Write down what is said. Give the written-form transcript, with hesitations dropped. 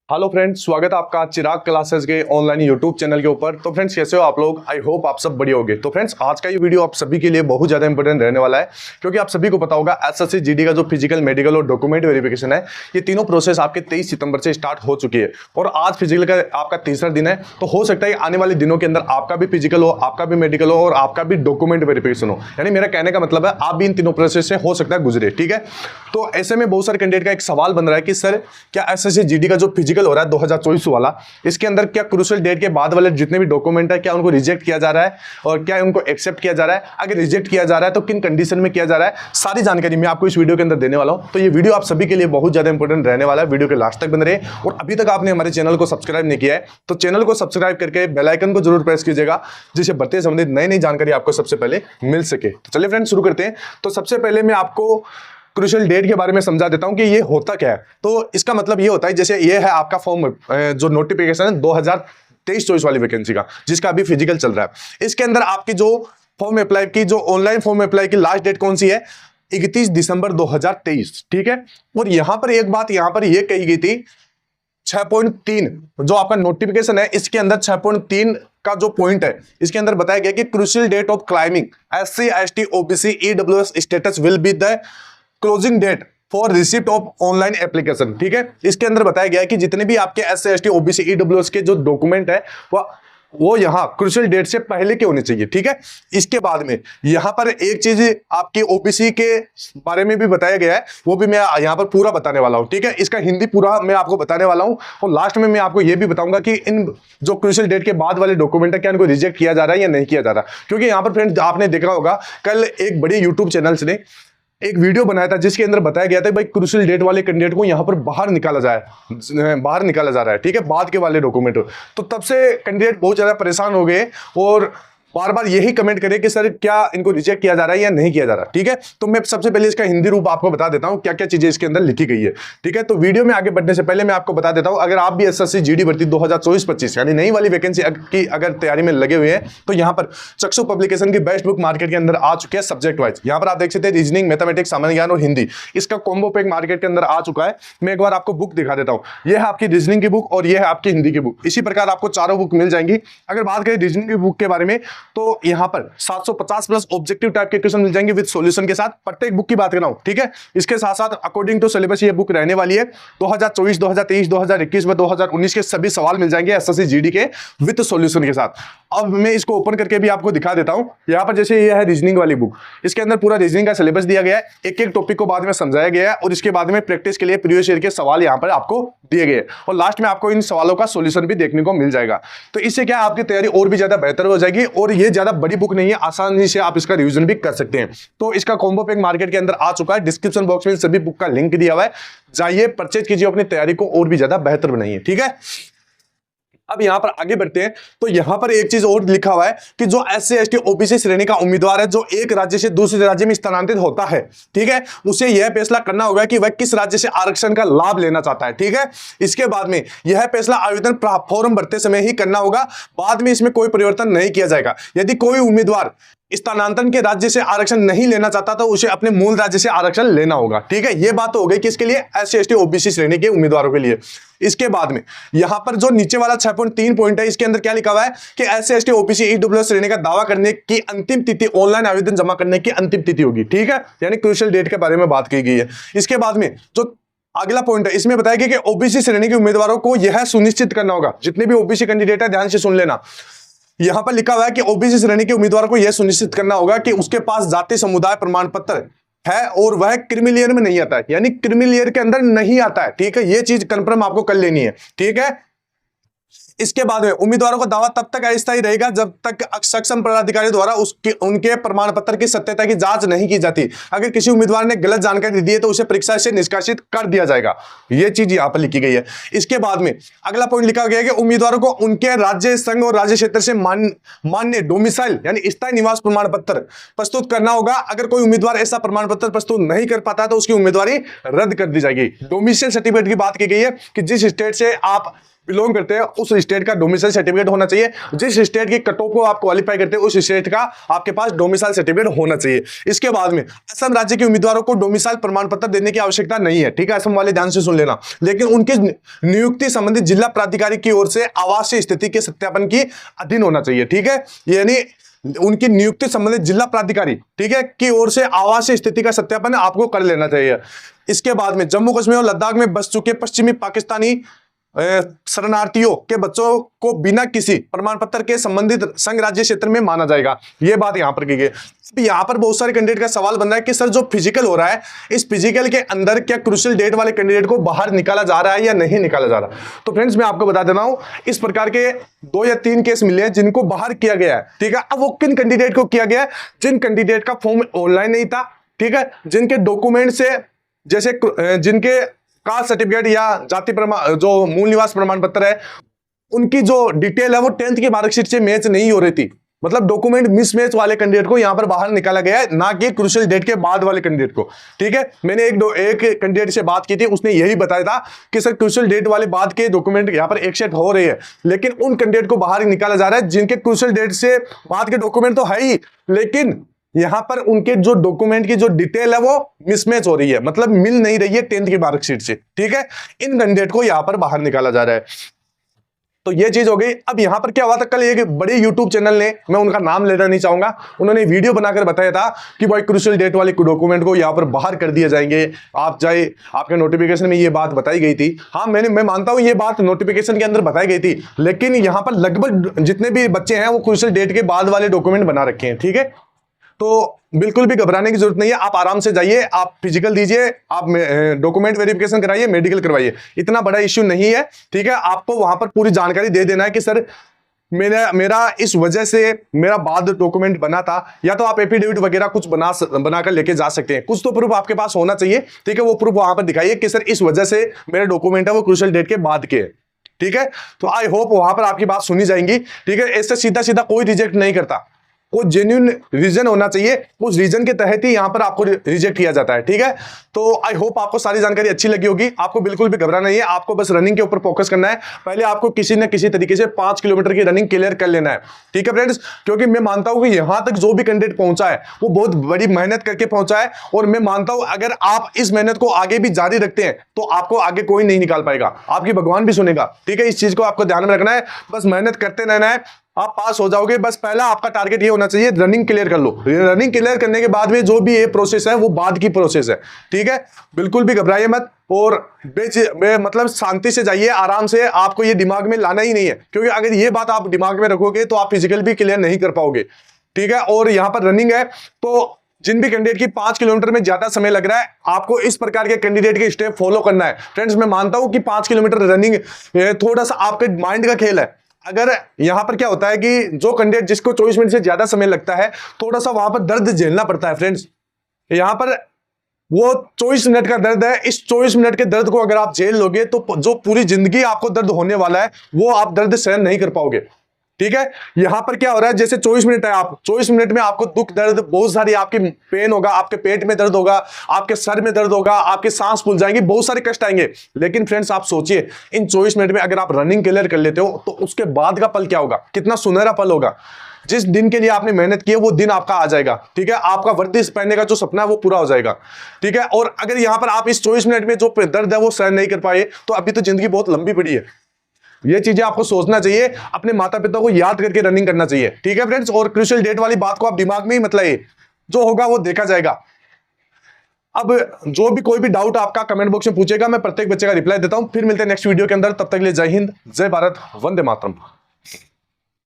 Hello friends, स्वागत है आपका चिराग क्लासेस के ऑनलाइन यूट्यूब चैनल के ऊपर। तो फ्रेंड्स, कैसे हो आप लोग? आई होप आप सब बढ़िया होंगे। तो फ्रेंड्स, आज का ये वीडियो आप सभी के लिए बहुत ज़्यादा इंपॉर्टेंट रहने वाला है, क्योंकि आप सभी को पता होगा एसएससी जीडी का जो फिजिकल, मेडिकल और डॉक्यूमेंट वेरिफिकेशन है, ये तीनों प्रोसेस आपके 23 सितंबर से स्टार्ट हो चुकी है और आज फिजिकल का आपका तीसरा दिन है। तो हो सकता है आने वाले दिनों के अंदर आपका भी फिजिकल हो, आपका भी मेडिकल हो और आपका भी डॉक्यूमेंट वेरिफिकेशन हो। यानी मेरा कहने का मतलब है आप भी इन तीनों प्रोसेस से हो सकता है गुजरे। ठीक है, तो ऐसे में बहुत सारे कैंडिडेट का एक सवाल बन रहा है कि सर, क्या एसएससी जीडी का जो फिजिकल हो रहा है 2024 वाला, इसके अंदर क्या क्रूशियल डेट के बाद वाले जितने भी डॉक्यूमेंट है, क्या उनको रिजेक्ट किया जा रहा है और क्या उनको एक्सेप्ट किया जा रहा है? अगर रिजेक्ट किया जा रहा है तो किन कंडीशन में किया जा रहा है, सारी जानकारी मैं आपको इस वीडियो के अंदर देने वाला हूं। तो ये वीडियो आप सभी के लिए बहुत ज्यादा इंपॉर्टेंट रहने वाला है। वीडियो के लास्ट तक बन रहे। और अभी तक आपने हमारे चैनल को सब्सक्राइब नहीं किया है तो चैनल को सब्सक्राइब करके बेल आइकन को जरूर प्रेस कीजिएगा, जिससे बढ़ते संबंधित नई नई जानकारी आपको सबसे पहले मिल सके। तो चलिए फ्रेंड्स, शुरू करते हैं। तो सबसे पहले मैं आपको क्रूशियल डेट के बारे में समझा देता हूं कि ये होता क्या है। तो इसका मतलब ये होता है, जैसे ये है आपका फॉर्म, जो नोटिफिकेशन है 2023-24 वाली वैकेंसी का, जिसका अभी फिजिकल चल रहा है। इसके अंदर आपकी जो फॉर्म अप्लाई की, जो ऑनलाइन फॉर्म अप्लाई की लास्ट डेट कौन सी है? 31 दिसंबर 2023। ठीक है, और यहां पर एक बात यहां पर यह कही गई थी, 6.3 जो आपका नोटिफिकेशन है, इसके अंदर 6.3 का जो पॉइंट है, इसके अंदर बताया गया कि crucial date of claiming SC ST OBC EWS status will be the closing date for receipt of online application. ठीक है, इसके अंदर बताया गया है कि जितने भी आपके SC ST OBC EWS के जो डॉक्यूमेंट है वो यहां क्रूशियल डेट से पहले के होने चाहिए। ठीक है, इसके बाद में यहां पर एक चीज आपकी ओबीसी के बारे में भी बताया गया है, वो भी मैं यहां पर पूरा बताने वाला हूं। ठीक है, इसका हिंदी पूरा मैं आपको बताने वाला हूं और लास्ट में मैं आपको यह भी बताऊंगा कि इन जो क्रूशियल डेट के बाद वाले डॉक्यूमेंट है, क्या इनको रिजेक्ट किया जा रहा है या नहीं किया जा रहा। क्योंकि यहां पर फ्रेंड, आपने देखा होगा कल एक बड़े यूट्यूब चैनल्स ने एक वीडियो बनाया था, जिसके अंदर बताया गया था भाई क्रूशियल डेट वाले कैंडिडेट को यहां पर बाहर निकाला जा रहा है। ठीक है, बाद के वाले डॉक्यूमेंट। तो तब से कैंडिडेट बहुत ज्यादा परेशान हो गए और बार बार यही कमेंट करें कि सर, क्या इनको रिजेक्ट किया जा रहा है या नहीं किया जा रहा। ठीक है, तो मैं सबसे पहले इसका हिंदी रूप आपको बता देता हूं, क्या क्या चीजें इसके अंदर लिखी गई है। ठीक है, तो वीडियो में आगे बढ़ने से पहले मैं आपको बता देता हूं, अगर आप भी एसएससी जीडी भर्ती 2024-25 यानी नई वाली वैकेंसी की अगर तैयारी में लगे हुए हैं, तो यहां पर चक्षु पब्लिकेशन की बेस्ट बुक मार्केट के अंदर आ चुके हैं सब्जेक्ट वाइज। यहां पर आप देख सकते हैं रीजनिंग, मैथमेटिक्स, सामान्य ज्ञान और हिंदी, इसका कॉम्बो पैक मार्केट के अंदर आ चुका है। मैं एक बार आपको बुक दिखा देता हूं। यह है आपकी रीजनिंग की बुक और यह है आपकी हिंदी की बुक। इसी प्रकार आपको चारों बुक मिल जाएंगी। अगर बात करें रीजनिंग की बुक के बारे में, तो यहां पर 750 प्लस ऑब्जेक्टिव टाइप के क्वेश्चन मिल जाएंगे विद सॉल्यूशन के साथ। प्रत्येक बुक की बात कर रहा हूं। ठीक है, इसके साथ साथ अकॉर्डिंग टू सिलेबस ये बुक रहने वाली है। 2024, 2023, 2021 व 2019 के सभी सवाल मिल जाएंगे एसएससी जीडी के विद सॉल्यूशन के साथ। अब मैं इसको ओपन करके भी आपको दिखा देता हूं। यहां पर जैसे ये है रीजनिंग वाली बुक, इसके अंदर पूरा रीजनिंग का सिलेबस दिया गया है, एक एक टॉपिक को बाद में समझाया गया है और इसके बाद में प्रैक्टिस के लिए प्रीवियस ईयर के सवाल यहां पर आपको दिए गए और लास्ट में आपको इन सवालों का सॉल्यूशन भी देखने को मिल जाएगा। तो इससे क्या आपकी तैयारी और भी ज्यादा बेहतर हो जाएगी और ये ज्यादा बड़ी बुक नहीं है, आसानी से आप इसका रिवीजन भी कर सकते हैं। तो इसका कॉम्बो पैक मार्केट के अंदर आ चुका है। डिस्क्रिप्शन बॉक्स में सभी बुक का लिंक दिया हुआ है, जाइए परचेज कीजिए, अपनी तैयारी को और भी ज्यादा बेहतर बनाइए। ठीक है, अब यहां पर आगे बढ़ते हैं। तो यहां पर एक चीज और लिखा हुआ है कि जो SC ST OBC श्रेणी का उम्मीदवार है, जो एक राज्य से दूसरे राज्य में स्थानांतरित होता है, ठीक है, उसे यह फैसला करना होगा कि वह किस राज्य से आरक्षण का लाभ लेना चाहता है। ठीक है, इसके बाद में यह फैसला आवेदन फॉर्म भरते समय ही करना होगा, बाद में इसमें कोई परिवर्तन नहीं किया जाएगा। यदि कोई उम्मीदवार स्थानांतरण के राज्य से आरक्षण नहीं लेना चाहता तो उसे अपने मूल राज्य से आरक्षण लेना होगा। ठीक है, यह बात तो हो गई किसके लिए? SC ST OBC श्रेणी के उम्मीदवारों के लिए। इसके बाद में यहां पर जो नीचे वाला 6.3 पॉइंट है, इसके अंदर क्या लिखा हुआ है कि SC ST OBC EWS श्रेणी का दावा करने की अंतिम तिथि, ऑनलाइन आवेदन जमा करने की अंतिम तिथि होगी। ठीक है, यानी क्रूशियल डेट के बारे में बात की गई है। इसके बाद में जो अगला पॉइंट है, इसमें बताया गया कि ओबीसी श्रेणी के उम्मीदवारों को यह सुनिश्चित करना होगा, जितने भी ओबीसी कैंडिडेट है ध्यान से सुन लेना, यहां पर लिखा हुआ है कि ओबीसी श्रेणी के उम्मीदवार को यह सुनिश्चित करना होगा कि उसके पास जाति समुदाय प्रमाण पत्र है और वह क्रीमी में नहीं आता है, यानी क्रीमी के अंदर नहीं आता है। ठीक है, यह चीज कंफर्म आपको कर लेनी है। ठीक है, इसके बाद में उम्मीदवारों का दावा तब तक अस्थायी रहेगा जब तक सक्षम पदाधिकारी द्वारा उनके प्रमाण पत्र की सत्यता की जांच नहीं की जाती। अगर किसी उम्मीदवार ने गलत जानकारी दी है तो उसे परीक्षा से निष्कासित कर दिया जाएगा। यह चीज यहां पर लिखी गई है। इसके बाद में अगला पॉइंट लिखा गया है कि उम्मीदवारों को उनके राज्य, संघ और राज्य क्षेत्र से मान्य डोमिसाइल यानी स्थायी निवास प्रमाण पत्र प्रस्तुत करना होगा। अगर कोई उम्मीदवार ऐसा प्रमाण पत्र प्रस्तुत नहीं कर पाता तो उसकी उम्मीदवारी रद्द कर दी जाएगी। डोमिसाइल सर्टिफिकेट की बात की गई है कि जिस स्टेट से आप बिलोंग करते हैं उस स्टेट का डोमिसाइल सर्टिफिकेट होना चाहिए। जिस स्टेट की कट ऑफ को आप क्वालिफाई करते हैं उस स्टेट का आपके पास डोमिसाइल सर्टिफिकेट होना चाहिए। इसके बाद में असम राज्य के उम्मीदवारों को डोमिसाइल प्रमाण पत्र देने की आवश्यकता नहीं है, ठीक है, असम वाले ध्यान से सुन लेना। लेकिन उनकी नियुक्ति संबंधित जिला प्राधिकारी की ओर से आवासीय स्थिति के सत्यापन की अधीन होना चाहिए, ठीक है, यानी उनकी नियुक्ति संबंधित जिला प्राधिकारी, ठीक है, की ओर से आवासीय स्थिति का सत्यापन आपको कर लेना चाहिए। इसके बाद में जम्मू कश्मीर और लद्दाख में बस चुके पश्चिमी पाकिस्तानी शरणार्थियों के बच्चों को बिना किसी प्रमाण पत्र के संबंधित संघ राज्य क्षेत्र में माना जाएगा, यह बात यहां पर की गई। यहां पर बहुत सारे कैंडिडेट का सवाल बन रहा है कि सर जो फिजिकल हो रहा है इस फिजिकल के अंदर क्या क्रूशियल डेट वाले कैंडिडेट को बाहर निकाला जा रहा है या नहीं निकाला जा रहा। तो फ्रेंड्स मैं आपको बता देता हूं, इस प्रकार के 2 या 3 केस मिले हैं जिनको बाहर किया गया है, ठीक है। अब वो किन कैंडिडेट को किया गया है? जिन कैंडिडेट का फॉर्म ऑनलाइन नहीं था, ठीक है, जिनके डॉक्यूमेंट से जैसे जिनके कास्ट सर्टिफिकेट या जाति प्रमाण जो मूल निवास प्रमाण पत्र है उनकी जो डिटेल है वो 10th की मार्कशीट से मैच नहीं हो रही थी, मतलब डॉक्यूमेंट मिसमैच वाले कैंडिडेट को यहां पर बाहर निकाला गया है, ना कि क्रूशियल डेट के बाद वाले कैंडिडेट को, ठीक है। मैंने एक कैंडिडेट से बात की थी, उसने यही बताया था कि सर क्रूशियल डेट वाले बाद के डॉक्यूमेंट यहां पर एक्सेप्ट हो रहे हैं, लेकिन उन कैंडिडेट को बाहर निकाला जा रहा है जिनके क्रूशियल डेट से बाद के डॉक्यूमेंट तो है ही, लेकिन यहां पर उनके जो डॉक्यूमेंट की जो डिटेल है वो मिसमैच हो रही है, मतलब मिल नहीं रही है 10th की मार्कशीट से, ठीक है। इन कैंडिडेट को यहां पर बाहर निकाला जा रहा है, तो ये चीज हो गई। अब यहां पर क्या हुआ था, कल एक बड़े यूट्यूब चैनल ने, मैं उनका नाम लेना नहीं चाहूंगा, उन्होंने वीडियो बनाकर बताया था कि भाई क्रूशियल डेट वाले डॉक्यूमेंट को यहां पर बाहर कर दिए जाएंगे, आप जाए, आपके नोटिफिकेशन में ये बात बताई गई थी। हाँ मैं मानता हूं ये बात नोटिफिकेशन के अंदर बताई गई थी, लेकिन यहां पर लगभग जितने भी बच्चे हैं वो क्रूशियल डेट के बाद वाले डॉक्यूमेंट बना रखे हैं, ठीक है। तो बिल्कुल भी घबराने की जरूरत नहीं है, आप आराम से जाइए, आप फिजिकल दीजिए, आप डॉक्यूमेंट वेरिफिकेशन कराइए, मेडिकल करवाइए, इतना बड़ा इश्यू नहीं है, ठीक है। आपको वहां पर पूरी जानकारी दे देना है कि सर मेरा इस वजह से मेरा बाद डॉक्यूमेंट बना था, या तो आप एफिडेविट वगैरह कुछ बनाकर लेके जा सकते हैं, कुछ तो प्रूफ आपके पास होना चाहिए, ठीक है। वो प्रूफ वहां पर दिखाइए कि सर इस वजह से मेरे डॉक्यूमेंट है वो क्रूशियल डेट के बाद के, ठीक है। तो आई होप वहां पर आपकी बात सुनी जाएंगी, ठीक है। ऐसे सीधा सीधा कोई रिजेक्ट नहीं करता, कोई जेन्युइन रीजन होना चाहिए, उस रीजन के तहत ही यहां पर आपको रिजेक्ट किया जाता है, ठीक है। तो आई होप आपको सारी जानकारी अच्छी लगी होगी, आपको बिल्कुल भी घबराना नहीं है, आपको बस रनिंग के ऊपर फोकस करना है। पहले आपको किसी न किसी तरीके से 5 किलोमीटर की रनिंग क्लियर कर लेना है, ठीक है फ्रेंड्स, क्योंकि मैं मानता हूं कि यहां तक जो भी कैंडिडेट पहुंचा है वो बहुत बड़ी मेहनत करके पहुंचा है, और मैं मानता हूं अगर आप इस मेहनत को आगे भी जारी रखते हैं तो आपको आगे कोई नहीं निकाल पाएगा, आपकी भगवान भी सुनेगा, ठीक है। इस चीज को आपको ध्यान में रखना है, बस मेहनत करते रहना है, आप पास हो जाओगे। बस पहला आपका टारगेट ये होना चाहिए रनिंग क्लियर कर लो, रनिंग क्लियर करने के बाद में जो भी ये प्रोसेस है वो बाद की प्रोसेस है, ठीक है। बिल्कुल भी घबराइए मत, और मतलब शांति से जाइए, आराम से, आपको ये दिमाग में लाना ही नहीं है, क्योंकि अगर ये बात आप दिमाग में रखोगे तो आप फिजिकल भी क्लियर नहीं कर पाओगे, ठीक है। और यहां पर रनिंग है, तो जिन भी कैंडिडेट की 5 किलोमीटर में ज्यादा समय लग रहा है, आपको इस प्रकार के कैंडिडेट के स्टेप फॉलो करना है। फ्रेंड्स मैं मानता हूं कि 5 किलोमीटर रनिंग थोड़ा सा आपके माइंड का खेल है। अगर यहां पर क्या होता है कि जो कैंडिडेट जिसको 24 मिनट से ज्यादा समय लगता है, थोड़ा सा वहां पर दर्द झेलना पड़ता है फ्रेंड्स। यहां पर वो 24 मिनट का दर्द है, इस 24 मिनट के दर्द को अगर आप झेल लोगे तो जो पूरी जिंदगी आपको दर्द होने वाला है वो आप दर्द सहन नहीं कर पाओगे, ठीक है। यहां पर क्या हो रहा है, जैसे 24 मिनट है, आप 24 मिनट में आपको दुख दर्द बहुत सारी आपकी पेन होगा, आपके पेट में दर्द होगा, आपके सर में दर्द होगा, आपके सांस फूल जाएंगे, बहुत सारे कष्ट आएंगे। लेकिन फ्रेंड्स आप सोचिए, इन 24 मिनट में अगर आप रनिंग क्लियर कर लेते हो तो उसके बाद का पल क्या होगा, कितना सुनहरा पल होगा। जिस दिन के लिए आपने मेहनत की है वो दिन आपका आ जाएगा, ठीक है। आपका वर्दी पहनने का जो सपना है वो पूरा हो जाएगा, ठीक है। और अगर यहां पर आप इस 24 मिनट में जो दर्द है वो सहन नहीं कर पाए तो अभी तो जिंदगी बहुत लंबी पड़ी है। ये चीजें आपको सोचना चाहिए, अपने माता पिता को याद करके रनिंग करना चाहिए, ठीक है फ्रेंड्स। और क्रूशियल डेट वाली बात को आप दिमाग में ही मत लाइए, जो होगा वो देखा जाएगा। अब जो भी कोई भी डाउट आपका कमेंट बॉक्स में पूछेगा, मैं प्रत्येक बच्चे का रिप्लाई देता हूं। फिर मिलते हैं नेक्स्ट वीडियो के अंदर, तब तक के लिए जय हिंद, जय भारत, वंदे मातरम।